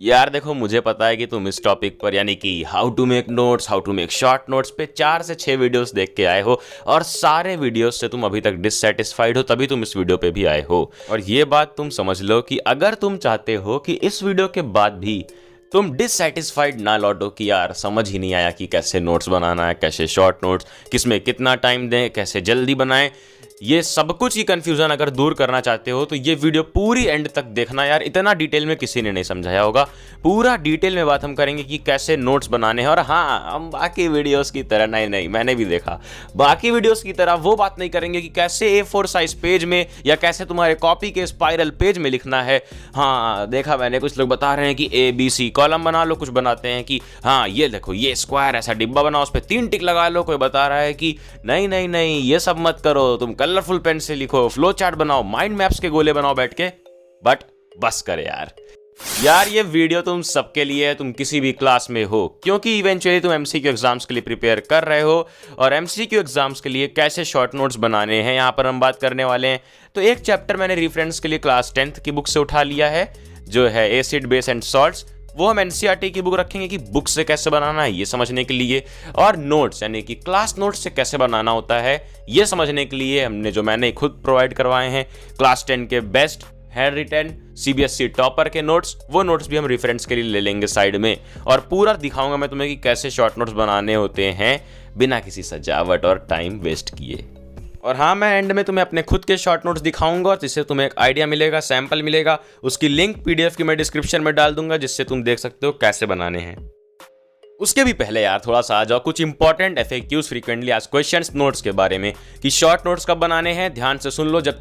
यार देखो, मुझे पता है कि तुम इस टॉपिक पर यानी कि how to make notes, how to make short notes पे 4 से 6 वीडियोस देख के आए हो और सारे वीडियोस से तुम अभी तक डिससेटिस्फाइड हो, तभी तुम इस वीडियो पे भी आए हो। और ये बात तुम समझ लो कि अगर तुम चाहते हो कि इस वीडियो के बाद भी तुम डिससेटिस्फाइड ना लौटो कि यार समझ ही नहीं आया कि कैसे नोट्स बनाना है, कैसे शॉर्ट नोट्स, किसमें कितना टाइम दें, कैसे जल्दी बनाएं, ये सब कुछ ही कंफ्यूजन अगर दूर करना चाहते हो तो ये वीडियो पूरी एंड तक देखना यार। इतना डिटेल में किसी ने नहीं समझाया होगा। पूरा डिटेल में बात हम करेंगे कि कैसे नोट्स बनाने हैं। और हाँ, हम बाकी वीडियोस की तरह नहीं, मैंने भी देखा, बाकी वीडियोस की तरह वो बात नहीं करेंगे कि कैसे A4 साइज पेज में या कैसे तुम्हारे कॉपी के स्पाइरल पेज में लिखना है। हाँ, देखा मैंने, कुछ लोग बता रहे हैं कि ABC कॉलम बना लो, कुछ बनाते हैं कि हाँ ये देखो ये स्क्वायर ऐसा डिब्बा बनाओ, उस पर 3 टिक लगा लो। कोई बता रहा है कि नहीं ये सब मत करो, तुम कलरफुल पेन से लिखो, फ्लो चार्ट बनाओ, माइंड मैप्स के गोले बनाओ बैठ के। बट बस करे यार ये वीडियो तुम सबके लिए है, तुम किसी भी क्लास में हो, क्योंकि इवेंचुअली तुम MCQ एग्जाम्स के लिए प्रिपेयर कर रहे हो और MCQ एग्जाम्स के लिए कैसे शॉर्ट नोट्स बनाने हैं यहाँ पर हम बात करने वाले हैं। तो एक चैप्टर मैंने रेफरेंस के लिए क्लास 10th की बुक से उठा लिया है, जो है एसिड बेस एंड सॉल्ट्स। वो हम NCERT की बुक रखेंगे कि बुक से कैसे बनाना है ये समझने के लिए, और नोट्स यानी कि क्लास नोट्स से कैसे बनाना होता है ये समझने के लिए हमने जो मैंने खुद प्रोवाइड करवाए हैं क्लास 10 के best hand written CBSE topper के नोट्स, वो नोट्स भी हम रेफरेंस के लिए ले लेंगे साइड में। और पूरा दिखाऊंगा मैं तुम्हें कि कैसे शॉर्ट नोट्स बनाने होते हैं बिना किसी सजावट और टाइम वेस्ट किए। और हाँ, मैं एंड में तुम्हें अपने खुद के शॉर्ट नोट्स दिखाऊंगा जिससे तुम्हें एक आइडिया मिलेगा, सैंपल मिलेगा। उसकी लिंक PDF की मैं डिस्क्रिप्शन में डाल दूंगा जिससे तुम देख सकते हो कैसे बनाने हैं। उसके भी पहले यार थोड़ा सा आ जाओ कुछ important FAQs, frequently asked questions notes के बारे में कि शॉर्ट नोट्स कब बनाने हैं। ध्यान से सुन लो, जब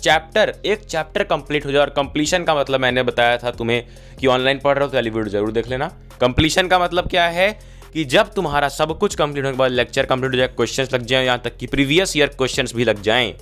एक चैप्टर कंप्लीट हो जाए, और कंप्लीशन का मतलब मैंने बताया था तुम्हें कि ऑनलाइन पढ़ रहे हो तो वाली वीडियो जरूर देख लेना। कंप्लीशन का मतलब क्या है कि जब तुम्हारा सब कुछ कंप्लीट होने के बाद लेक्चर कंप्लीट हो जाए, क्वेश्चंस लग जाए, यहाँ तक कि प्रीवियस ईयर क्वेश्चंस भी लग जाएं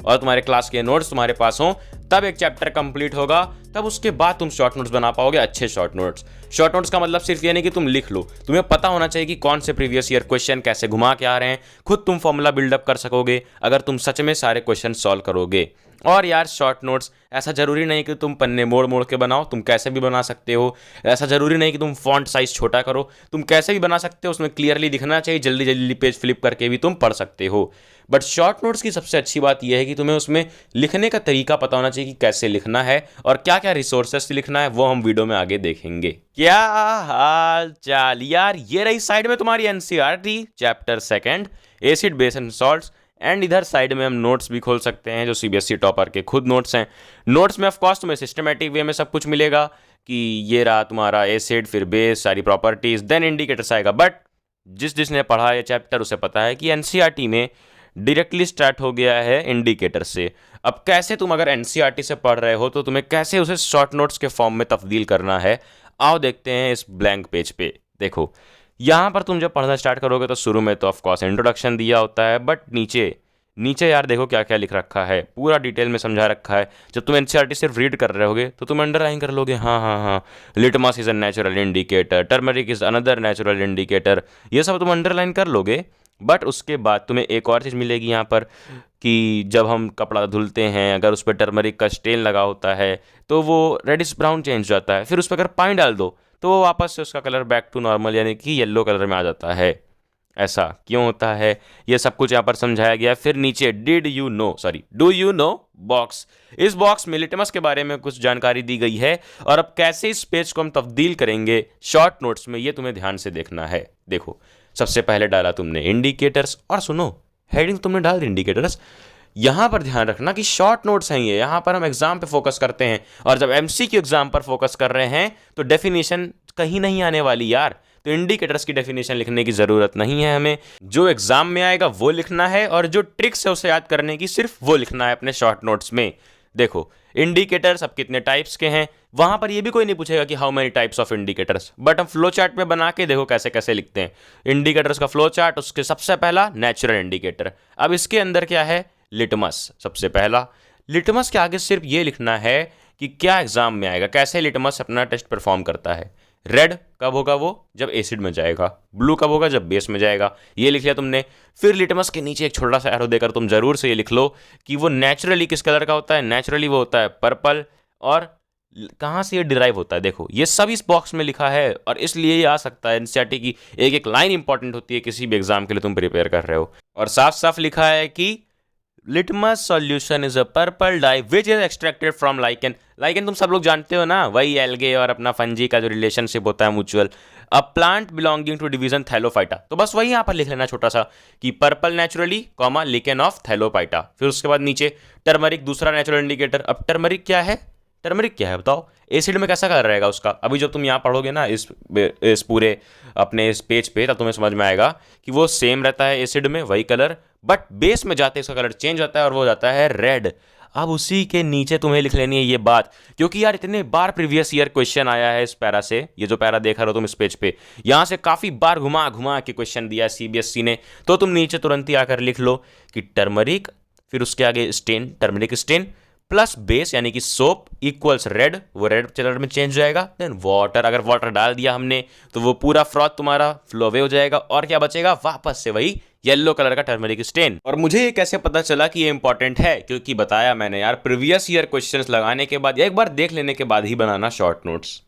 और तुम्हारे क्लास के नोट्स तुम्हारे पास हों, तब एक चैप्टर कंप्लीट होगा। तब उसके बाद तुम शॉर्ट नोट्स बना पाओगे, अच्छे शॉर्ट नोट्स। शॉर्ट नोट्स का मतलब सिर्फ ये नहीं कि तुम लिख लो, तुम्हें पता होना चाहिए कि कौन से प्रीवियस ईयर क्वेश्चन कैसे घुमा के आ रहे हैं। खुद तुम फॉर्मूला बिल्डअप कर सकोगे अगर तुम सच में सारे क्वेश्चन सॉल्व करोगे। और यार शॉर्ट नोट्स ऐसा जरूरी नहीं कि तुम पन्ने मोड़ मोड़ के बनाओ, तुम कैसे भी बना सकते हो। ऐसा जरूरी नहीं कि तुम फॉन्ट साइज छोटा करो, तुम कैसे भी बना सकते हो। उसमें क्लियरली दिखना चाहिए, जल्दी जल्दी पेज फ्लिप करके भी तुम पढ़ सकते हो। बट शॉर्ट नोट्स की सबसे अच्छी बात यह है कि तुम्हें उसमें लिखने का तरीका पता होना चाहिए कि कैसे लिखना है और क्या क्या रिसोर्सेस से लिखना है, वो हम वीडियो में आगे देखेंगे। क्या हाल चाल यार, ये रही साइड में तुम्हारी NCERT chapter 2 acid base and salts, and इधर साइड में हम नोट्स भी खोल सकते हैं जो CBSE टॉपर के खुद नोट्स हैं। नोट्स में ऑफकोर्स तुम्हें सिस्टमेटिक वे में सब कुछ मिलेगा कि ये रहा तुम्हारा एसिड, फिर बेस, सारी प्रॉपर्टीज, देन इंडिकेटर्स आएगा। बट जिसने पढ़ा ये चैप्टर उसे पता है कि NCERT में डायरेक्टली स्टार्ट हो गया है इंडिकेटर से। अब कैसे तुम अगर NCERT से पढ़ रहे हो तो तुम्हें कैसे उसे शॉर्ट नोट्स के फॉर्म में तब्दील करना है, आओ देखते हैं इस ब्लैंक पेज पे। देखो यहाँ पर तुम जब पढ़ना स्टार्ट करोगे तो शुरू में तो ऑफकोर्स इंट्रोडक्शन दिया होता है, बट नीचे यार देखो क्या क्या लिख रखा है, पूरा डिटेल में समझा रखा है। जब तुम NCERT सिर्फ रीड कर रहे होगे तो तुम अंडरलाइन कर लोगे, हाँ, litmus is a natural indicator, turmeric is another natural indicator, ये सब तुम अंडरलाइन कर लोगे। बट उसके बाद तुम्हें एक और चीज़ मिलेगी यहाँ पर कि जब हम कपड़ा धुलते हैं, अगर उस पर टर्मरिक का स्टेन लगा होता है तो वो रेडिश ब्राउन चेंज हो जाता है। फिर उस पर अगर पानी डाल दो तो वो वापस से उसका कलर बैक टू नॉर्मल यानी कि येलो कलर में आ जाता है। ऐसा क्यों होता है ये सब कुछ यहाँ पर समझाया गया है। फिर नीचे डू यू नो बॉक्स, इस बॉक्स में लिटमस के बारे में कुछ जानकारी दी गई है और अब कैसे इस पेज को हम तब्दील करेंगे शॉर्ट नोट्स में, ये तुम्हें ध्यान से देखना है। देखो सबसे पहले डाला तुमने इंडिकेटर्स, और सुनो हेडिंग तुमने डाल दी इंडिकेटर्स। यहां पर ध्यान रखना कि शॉर्ट नोट्स हैं ये, यहां पर हम एग्जाम पे फोकस करते हैं, और जब MCQ एग्जाम पर फोकस कर रहे हैं तो डेफिनेशन कहीं नहीं आने वाली यार। तो इंडिकेटर्स की डेफिनेशन लिखने की जरूरत नहीं है हमें, जो एग्जाम में आएगा वो लिखना है, और जो ट्रिक्स है उसे याद करने की सिर्फ वो लिखना है अपने शॉर्ट नोट्स में। देखो इंडिकेटर्स अब कितने टाइप्स के हैं, वहां पर ये भी कोई नहीं पूछेगा कि how many types of indicators, but हम फ्लो चार्ट में बना के देखो कैसे कैसे लिखते हैं इंडिकेटर्स का फ्लो चार्ट। उसके सबसे पहला नेचुरल इंडिकेटर, अब इसके अंदर क्या है, लिटमस। सबसे पहला लिटमस के आगे सिर्फ ये लिखना है कि क्या एग्जाम में आएगा, कैसे लिटमस अपना टेस्ट परफॉर्म करता है। रेड कब होगा, वो जब एसिड में जाएगा। ब्लू कब होगा, जब बेस में जाएगा। ये लिख लिया तुमने। फिर लिटमस के नीचे एक छोटा सा एरो देकर तुम जरूर से ये लिख लो कि वो नेचुरली किस कलर का होता है। नेचुरली वो होता है पर्पल, और कहाँ से ये डिराइव होता है, देखो ये सब इस बॉक्स में लिखा है और इसलिए ये आ सकता है। एनसीईआरटी की एक एक लाइन इंपॉर्टेंट होती है किसी भी एग्जाम के लिए तुम प्रिपेयर कर रहे हो। और साफ साफ लिखा है कि litmus solution is a purple dye which is extracted from lichen. Lichen तुम सब लोग जानते हो ना, वही एल्गे और अपना फंजी का जो रिलेशनशिप होता है mutual, a plant belonging to division thallophyta. तो बस वही यहाँ पर लिख लेना छोटा सा कि purple naturally comma lichen of Thallophyta. फिर उसके बाद नीचे टर्मरिक दूसरा नेचुरल इंडिकेटर। अब टर्मरिक क्या है, टर्मरिक क्या है बताओ, एसिड में कैसा कलर रहेगा उसका। अभी जब तुम यहाँ पढ़ोगे ना इस पूरे अपने इस पेज पे, तब तुम्हें समझ में आएगा कि वो सेम रहता है एसिड में वही कलर, बट बेस में जाते इसका कलर चेंज होता है और वो हो जाता है रेड। अब उसी के नीचे तुम्हें लिख लेनी है ये बात, क्योंकि यार इतने बार प्रीवियस ईयर क्वेश्चन आया है इस पैरा से, ये जो पैरा देख रहे हो तुम इस पेज पे, यहाँ से काफी बार घुमा घुमा के क्वेश्चन दिया है सीबीएसई ने। तो तुम नीचे तुरंत ही आकर लिख लो कि टर्मरिक, फिर उसके आगे stain, turmeric stain plus base यानी कि सोप इक्वल्स रेड, वो रेड कलर में चेंज हो जाएगा। देन वाटर, अगर वाटर डाल दिया हमने तो वो पूरा फ्रॉथ तुम्हारा फ्लो अवे हो जाएगा और क्या बचेगा, वापस से वही येलो कलर का टर्मरिक स्टेन। और मुझे ये कैसे पता चला कि ये इंपॉर्टेंट है, क्योंकि बताया मैंने यार, प्रीवियस ईयर क्वेश्चंस लगाने के बाद या एक बार देख लेने के बाद ही बनाना शॉर्ट नोट्स।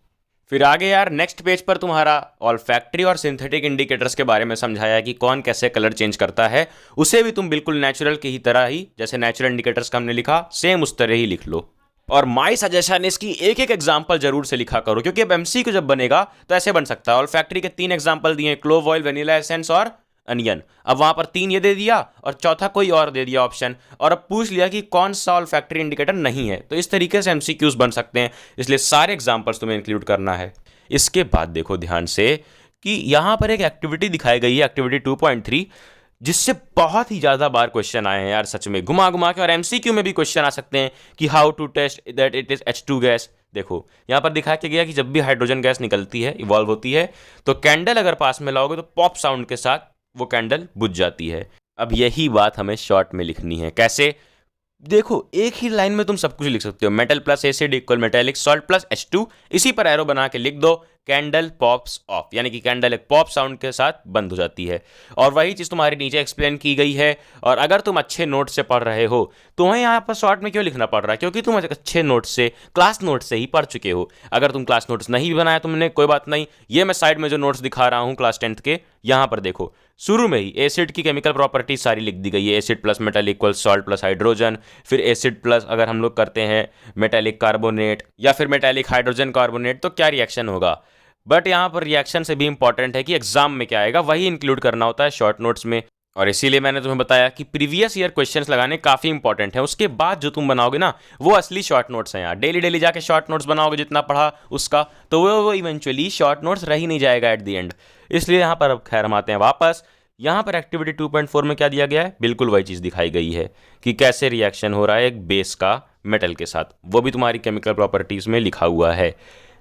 फिर आगे यार नेक्स्ट पेज पर तुम्हारा ऑल्फैक्टरी और सिंथेटिक इंडिकेटर्स के बारे में समझाया कि कौन कैसे कलर चेंज करता है। उसे भी तुम बिल्कुल नेचुरल की ही तरह ही, जैसे नेचुरल इंडिकेटर्स का हमने लिखा, सेम उस तरह ही लिख लो। और माई सजेशन इसकी एक एक एग्जांपल जरूर से लिखा करो, क्योंकि अब एमसीक्यू जब बनेगा तो ऐसे बन सकता है। ऑल्फैक्टरी के 3 एग्जांपल दिए, क्लोव ऑयल, वेनिला एसेंस और अनियन। अब वहां पर 3 ये दे दिया और चौथा कोई और दे दिया ऑप्शन, और अब पूछ लिया कि कौन सा ऑल्फैक्टरी इंडिकेटर नहीं है। तो इस तरीके से एमसीक्यूज बन सकते हैं, इसलिए सारे एग्जांपल्स तुम्हें इंक्लूड करना है। इसके बाद देखो ध्यान से कि यहां पर एक एक्टिविटी दिखाई गई है, एक्टिविटी 2.3, जिससे बहुत ही ज्यादा बार क्वेश्चन आए हैं यार, सच में घुमा घुमा के। और एमसीक्यू में भी क्वेश्चन आ सकते हैं कि how to test that it is H2 gas. देखो यहां पर दिखा के गया कि जब भी हाइड्रोजन गैस निकलती है, इवॉल्व होती है, तो कैंडल अगर पास में लाओगे तो पॉप साउंड के साथ वो कैंडल बुझ जाती है। अब यही बात हमें शॉर्ट में लिखनी है। कैसे, देखो एक ही लाइन में तुम सब कुछ लिख सकते हो, metal plus acid equal metallic salt plus H2, इसी पर एरो बना के लिख दो कैंडल पॉप्स ऑफ, यानी कि कैंडल एक पॉप साउंड के साथ बंद हो जाती है। और वही चीज तुम्हारे नीचे एक्सप्लेन की गई है। और अगर तुम अच्छे नोट से पढ़ रहे हो तो तुम्हें यहाँ पर शॉर्ट में क्यों लिखना पड़ रहा है, क्योंकि तुम अच्छे नोट से, क्लास नोट से ही पढ़ चुके हो। अगर तुम क्लास नोट्स नहीं भी बनाया तुमने, कोई बात नहीं, ये मैं साइड में जो नोट्स दिखा रहा हूँ क्लास 10th के, यहाँ पर देखो शुरू में ही एसिड की केमिकल प्रॉपर्टी सारी लिख दी गई है। Acid plus metal equal salt plus hydrogen, फिर एसिड प्लस अगर हम लोग करते हैं मेटेलिक कार्बोनेट या फिर मेटेलिक हाइड्रोजन कार्बोनेट तो क्या रिएक्शन होगा। बट यहाँ पर रिएक्शन से भी इंपॉर्टेंट है कि एग्जाम में क्या आएगा वही इंक्लूड करना होता है शॉर्ट नोट्स में। और इसीलिए मैंने तुम्हें बताया कि प्रीवियस ईयर क्वेश्चंस लगाने काफी इंपॉर्टेंट है। उसके बाद जो तुम बनाओगे ना वो असली शॉर्ट नोट्स हैं यार। डेली डेली जाके शॉर्ट नोट्स बनाओगे जितना पढ़ा उसका, तो वो इवेंचुअली शॉर्ट नोट्स रह ही नहीं जाएगा एट द एंड। इसलिए यहाँ पर अब खैर हम आते हैं वापस। यहाँ पर एक्टिविटी 2.4 में क्या दिया गया है, बिल्कुल वही चीज दिखाई गई है कि कैसे रिएक्शन हो रहा है एक बेस का मेटल के साथ, वो भी तुम्हारी केमिकल प्रॉपर्टीज में लिखा हुआ है।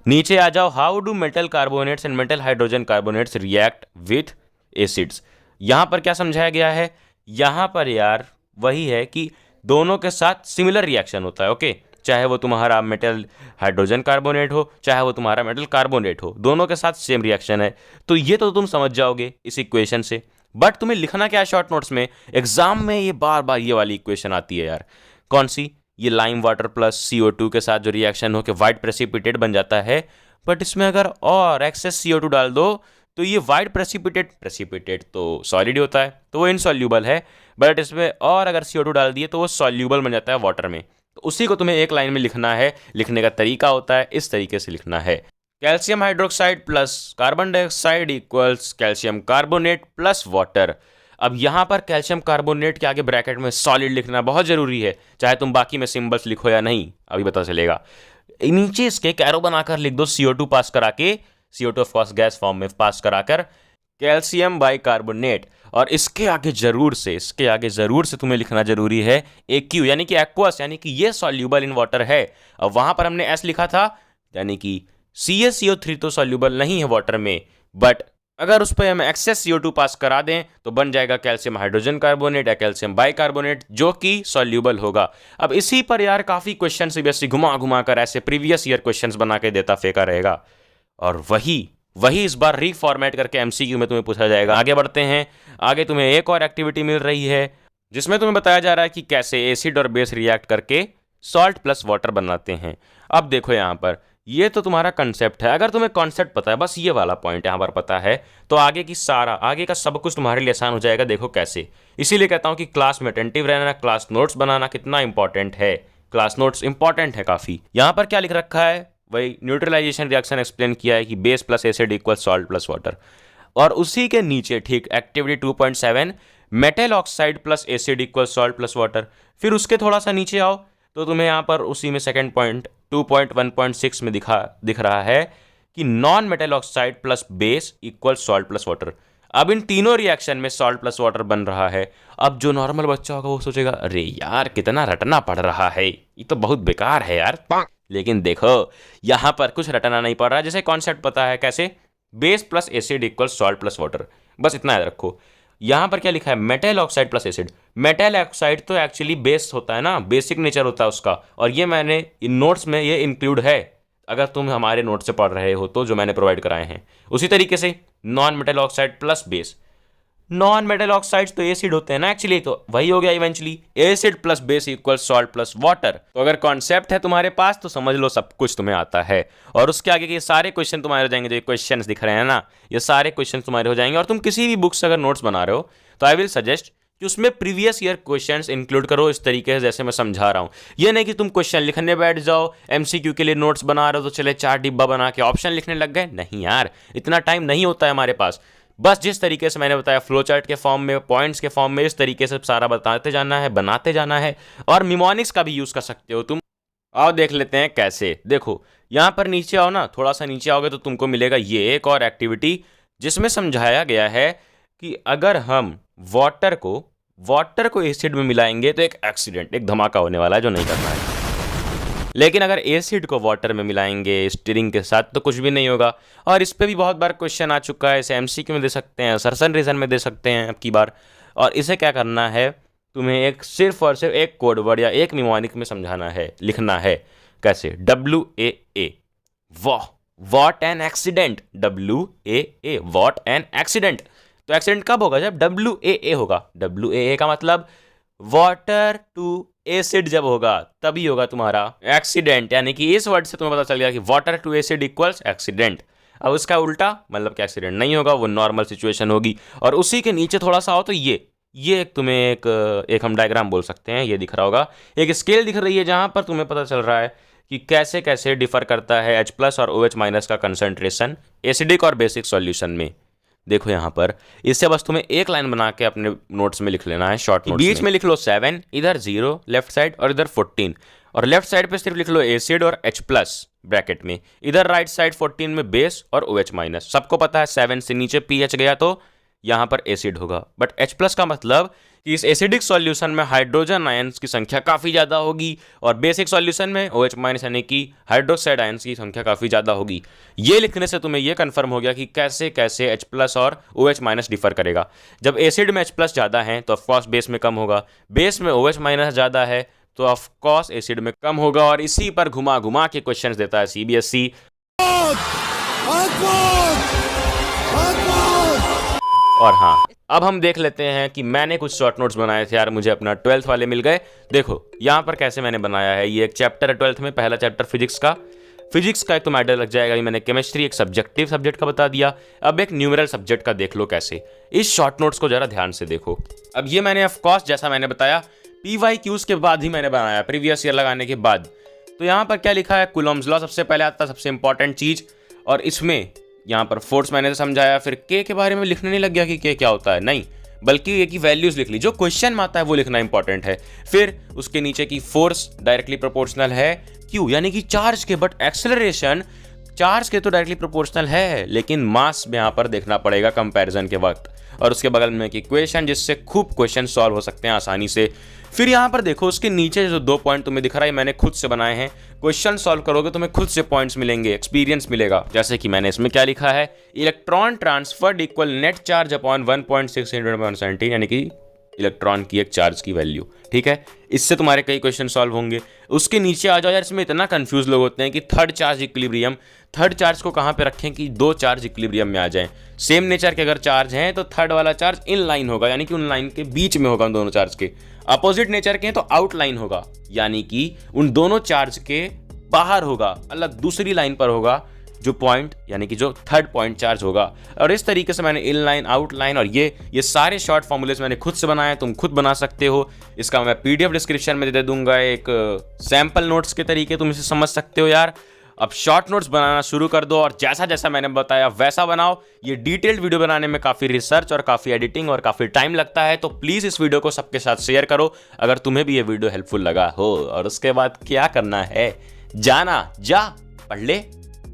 नीचे आ जाओ, how do metal carbonates and metal hydrogen carbonates react with acids. यहां पर क्या समझाया गया है, यहां पर यार वही है कि दोनों के साथ सिमिलर रिएक्शन होता है। ओके, चाहे वो तुम्हारा मेटल हाइड्रोजन कार्बोनेट हो, चाहे वो तुम्हारा मेटल कार्बोनेट हो, दोनों के साथ सेम रिएक्शन है। तो ये तो तुम समझ जाओगे इस इक्वेशन से। बट तुम्हें लिखना क्या है शॉर्ट नोट्स में, एग्जाम में ये बार बार ये वाली इक्वेशन आती है यार। कौन सी, ये लाइम वाटर प्लस CO2 के साथ जो रिएक्शन हो के वाइट प्रेसिपिटेट बन जाता है। बट इसमें अगर और एक्सेस CO2 डाल दो तो ये वाइट प्रेसिपिटेट तो सॉलिड होता है, तो वो इनसॉल्यूबल है। बट इसमें और अगर CO2 डाल दिए तो वो सॉल्यूबल बन जाता है वाटर में। तो उसी को तुम्हें एक लाइन में लिखना है। लिखने का तरीका होता है इस तरीके से लिखना है, calcium hydroxide plus carbon dioxide equals calcium carbonate plus water. अब यहां पर कैल्शियम कार्बोनेट के आगे ब्रैकेट में सॉलिड लिखना बहुत जरूरी है, चाहे तुम बाकी में सिंबल्स लिखो या नहीं, अभी पता चलेगा। नीचे इसके कैरो बनाकर लिख दो CO2 पास करा के, CO2 of course gas form में पास कराकर कैल्शियम बाइकार्बोनेट। और इसके आगे जरूर से तुम्हें लिखना जरूरी है AQ, यानी कि एक्वस, यानी कि ये सॉल्यूबल इन वाटर है। अब वहां पर हमने S लिखा था, यानी कि CaCO3 तो सॉल्यूबल नहीं है वाटर में, बट अगर उस पर हम एक्सेस CO2 पास करा दें तो बन जाएगा कैल्शियम हाइड्रोजन कार्बोनेट या कैल्शियम बाइकार्बोनेट, जो कि सॉल्यूबल होगा। अब इसी पर यार काफी क्वेश्चन सीबीएसई घुमा घुमा कर ऐसे प्रीवियस ईयर क्वेश्चंस बना के देता फेंका रहेगा, और वही इस बार रीफॉर्मेट करके MCQ में तुम्हें पूछा जाएगा। आगे बढ़ते हैं, आगे तुम्हें एक और एक्टिविटी मिल रही है जिसमें तुम्हें बताया जा रहा है कि कैसे एसिड और बेस रिएक्ट करके सॉल्ट प्लस वाटर बनाते हैं। अब देखो यहाँ पर ये तो तुम्हारा कंसेप्ट है, अगर तुम्हें कॉन्सेप्ट पता है, बस ये वाला पॉइंट यहाँ पर पता है, तो आगे का सब कुछ तुम्हारे लिए आसान हो जाएगा। देखो कैसे, इसीलिए कहता हूँ कि क्लास में अटेंटिव रहना, क्लास नोट्स बनाना कितना इंपॉर्टेंट है। क्लास नोट्स इंपॉर्टेंट है काफ़ी। यहाँ पर क्या लिख रखा है, वही न्यूट्रलाइजेशन रिएक्शन एक्सप्लेन किया है कि base plus acid equal salt plus water, और उसी के नीचे ठीक activity 2.7 metal oxide plus acid equal salt plus water. फिर उसके थोड़ा सा नीचे आओ तो तुम्हें यहाँ पर उसी में सेकंड पॉइंट 2.1.6 में दिख रहा है कि non metal oxide plus base equal salt plus water. अब इन तीनों रिएक्शन में सॉल्ट प्लस वाटर बन रहा है। अब जो नॉर्मल बच्चा होगा वो सोचेगा अरे यार कितना रटना पड़ रहा है, ये तो बहुत बेकार है यार। लेकिन देखो यहाँ पर कुछ रटना नहीं पड़ रहा है, जैसे कॉन्सेप्ट पता है कैसे, base plus acid equal salt plus water, बस इतना याद रखो। यहाँ पर क्या लिखा है, metal oxide plus acid. Metal oxide तो एक्चुअली बेस होता है ना, बेसिक नेचर होता है उसका, और ये मैंने इन नोट्स में ये इंक्लूड है, अगर तुम हमारे नोट से पढ़ रहे हो तो, जो मैंने प्रोवाइड कराए हैं। उसी तरीके से non metal oxide plus base, non metal oxides तो एसिड होते हैं ना एक्चुअली, तो वही हो गया eventually acid plus base equal salt plus water. तो अगर कॉन्सेप्ट है तुम्हारे पास तो समझ लो सब कुछ तुम्हें आता है, और उसके आगे के सारे क्वेश्चन तुम्हारे हो जाएंगे। जो क्वेश्चन दिख रहे हैं ना, ये सारे क्वेश्चन तुम्हारे हो जाएंगे। और तुम किसी भी बुक से अगर नोट्स बना रहे हो तो आई विल सजेस्ट कि उसमें प्रीवियस ईयर क्वेश्चंस इंक्लूड करो इस तरीके से जैसे मैं समझा रहा हूँ। ये नहीं कि तुम क्वेश्चन लिखने बैठ जाओ, एमसीक्यू के लिए नोट्स बना रहे हो तो चले 4 डिब्बा बना के ऑप्शन लिखने लग गए। नहीं यार, इतना टाइम नहीं होता है हमारे पास। बस जिस तरीके से मैंने बताया फ्लो चार्ट के फॉर्म में, पॉइंट्स के फॉर्म में, इस तरीके से सारा बताते जाना है, बनाते जाना है। और निमोनिक्स का भी यूज़ कर सकते हो तुम। आओ देख लेते हैं कैसे। देखो यहाँ पर नीचे आओ ना, थोड़ा सा नीचे आओगे तो तुमको मिलेगा ये एक और एक्टिविटी, जिसमें समझाया गया है कि अगर हम वाटर को एसिड में मिलाएंगे तो एक एक्सीडेंट, एक धमाका होने वाला है जो नहीं करना है। लेकिन अगर एसिड को वाटर में मिलाएंगे स्टीरिंग के साथ तो कुछ भी नहीं होगा। और इस पे भी बहुत बार क्वेश्चन आ चुका है, इसे एमसीक्यू में दे सकते हैं, सर्सन रीजन में दे सकते हैं अब की बार। और इसे क्या करना है, तुम्हें एक सिर्फ और सिर्फ एक कोड वर्ड या एक निमोनिक में समझाना है, लिखना है। कैसे, WAA, वाह what an accident, WAA what an accident. तो एक्सीडेंट कब होगा, जब WAA होगा। WAA का मतलब वाटर टू एसिड जब होगा तभी होगा तुम्हारा एक्सीडेंट। यानी कि इस वर्ड से तुम्हें पता चल गया कि water to acid equals accident. अब उसका उल्टा मतलब कि एक्सीडेंट नहीं होगा, वो नॉर्मल सिचुएशन होगी। और उसी के नीचे थोड़ा सा आओ तो ये तुम्हें एक हम डायग्राम बोल सकते हैं, ये दिख रहा होगा, एक स्केल दिख रही है जहां पर तुम्हें पता चल रहा है कि कैसे कैसे डिफर करता है H+ और OH- का कंसंट्रेशन एसिडिक और बेसिक सॉल्यूशन में। देखो यहाँ पर, इससे बस तुम्हें एक लाइन बना के अपने नोट्स में लिख लेना है, शॉर्ट नोट्स बीच में लिख लो 7, इधर 0 लेफ्ट साइड और इधर 14, और लेफ्ट साइड पे सिर्फ लिख लो एसिड और H+ ब्रैकेट में, इधर राइट साइड 14 में बेस और OH-। सबको पता है 7 से नीचे pH गया तो यहाँ पर एसिड होगा। बट H+ का मतलब कि इस एसिडिक सॉल्यूशन में हाइड्रोजन आयंस की संख्या काफ़ी ज़्यादा होगी, और बेसिक सॉल्यूशन में OH- यानी कि हाइड्रोक्साइड आयंस की संख्या काफ़ी ज़्यादा होगी। ये लिखने से तुम्हें ये कंफर्म हो गया कि कैसे कैसे H+ और OH- डिफर करेगा। जब एसिड में H+ ज़्यादा है तो ऑफकोर्स बेस में कम होगा, बेस में OH- ज़्यादा है तो ऑफकोर्स एसिड में कम होगा। और इसी पर घुमा घुमा के क्वेश्चन देता है CBSE। और हाँ, अब हम देख लेते हैं कि मैंने कुछ शॉर्ट नोट्स बनाए थे यार, मुझे अपना 12th वाले मिल गए। देखो यहाँ पर कैसे मैंने बनाया है, ये एक चैप्टर है 12th में, पहला चैप्टर फिजिक्स का एक तो आइडिया लग जाएगा। मैंने केमिस्ट्री एक सब्जेक्टिव सब्जेक्ट का बता दिया, अब एक न्यूमेरल सब्जेक्ट का देख लो कैसे। इस शॉर्ट नोट्स को जरा ध्यान से देखो। अब ये मैंने ऑफकोर्स जैसा मैंने बताया PYQs के बाद ही मैंने बनाया, प्रीवियस ईयर लगाने के बाद। तो यहाँ पर क्या लिखा है, कूलॉम्स लॉ सबसे पहले आता है, सबसे इंपॉर्टेंट चीज़। और इसमें यहाँ पर फोर्स मैंने समझाया, फिर के बारे में लिखने नहीं लग गया कि के क्या होता है, नहीं, बल्कि ये की वैल्यूज लिख ली, जो क्वेश्चन में आता है वो लिखना इंपॉर्टेंट है। फिर उसके नीचे की फोर्स डायरेक्टली प्रोपोर्शनल है क्यू, यानी कि चार्ज के, बट एक्सेलरेशन चार्ज के तो डायरेक्टली प्रोपोर्शनल है, लेकिन मास में यहाँ पर देखना पड़ेगा कंपैरिजन के वक्त। और उसके बगल में एक इक्वेशन जिससे खूब क्वेश्चन सॉल्व हो सकते हैं आसानी से। फिर यहाँ पर देखो उसके नीचे जो 2 पॉइंट तुम्हें दिख रहा है, मैंने खुद से बनाए हैं। क्वेश्चन सॉल्व करोगे तुम्हें खुद से पॉइंट्स मिलेंगे, एक्सपीरियंस मिलेगा। जैसे कि मैंने इसमें क्या लिखा है, electron transferred equal net charge upon 1.6 × 1017, यानी कि इलेक्ट्रॉन की एक चार्ज की वैल्यू। ठीक है, इससे तुम्हारे कई क्वेश्चन सॉल्व होंगे। उसके नीचे आ जाओ यार, इसमें इतना कंफ्यूज लोग होते हैं कि third charge equilibrium, third charge को कहाँ पे रखें कि दो चार्ज इक्विलिब्रियम में आ जाएं। सेम नेचर के अगर चार्ज हैं तो थर्ड वाला चार्ज इन लाइन होगा, यानी कि उन लाइन के बीच में होगा उन दोनों चार्ज के। अपोजिट नेचर के हैं तो आउट लाइन होगा, यानी कि उन दोनों चार्ज के बाहर होगा, अलग दूसरी लाइन पर होगा जो पॉइंट, यानी कि जो थर्ड पॉइंट चार्ज होगा। और इस तरीके से मैंने इन लाइन, आउट लाइन और ये सारे शॉर्ट फॉर्मूलेस मैंने खुद से बनाए, तुम खुद बना सकते हो। इसका मैं पीडीएफ डिस्क्रिप्शन में दे दूंगा, एक सैंपल नोट्स के तरीके, तुम इसे समझ सकते हो यार। अब शॉर्ट नोट्स बनाना शुरू कर दो और जैसा जैसा मैंने बताया वैसा बनाओ। ये डिटेल्ड वीडियो बनाने में काफ़ी रिसर्च और काफ़ी एडिटिंग और काफ़ी टाइम लगता है, तो प्लीज़ इस वीडियो को सबके साथ शेयर करो अगर तुम्हें भी ये वीडियो हेल्पफुल लगा हो। और उसके बाद क्या करना है, जाना जा पढ़ ले।